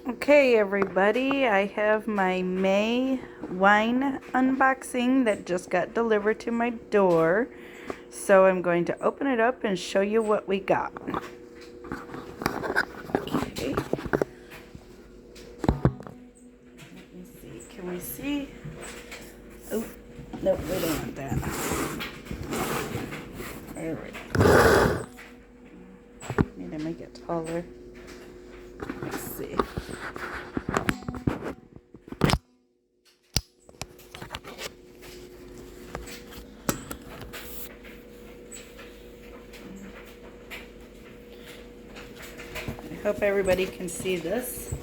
Okay, everybody, I have my May wine unboxing that just got delivered to my door. So I'm going to open it up and show you what we got. Okay. Let me see. Can we see? Oh, nope, we don't want that. All right. Need to make it taller. Let's see. I hope everybody can see this.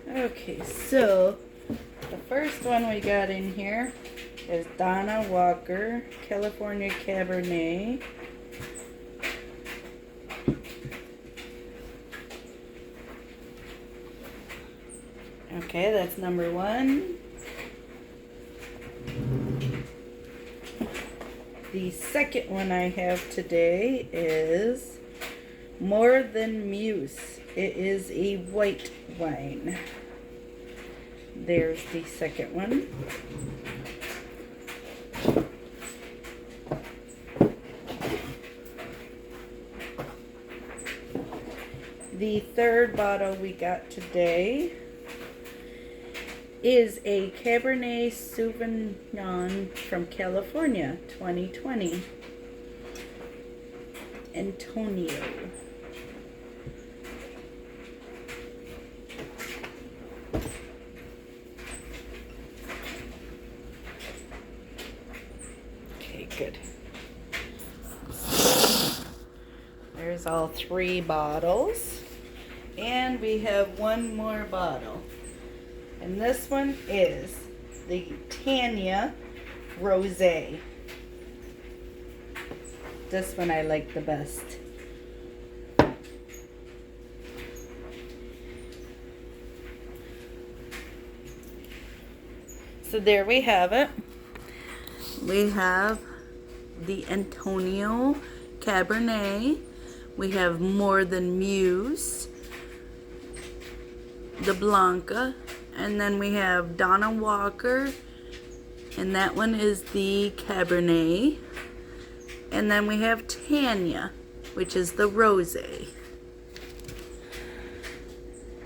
Okay, so the first one we got in here is Donna Walker California Cabernet. Okay, that's number one. The second one I have today is More Than Muse. It is a white wine. There's the second one. The third bottle we got today is a Cabernet Sauvignon from California, 2020. Antonio. Okay, good. There's all three bottles. And we have one more bottle. And this one is the Tanya Rosé. This one I like the best. So there we have it. We have the Antonio Cabernet. We have More Than Muse, the Blanca, and then we have Donna Walker, and that one is the Cabernet. And then we have Tanya, which is the Rosé.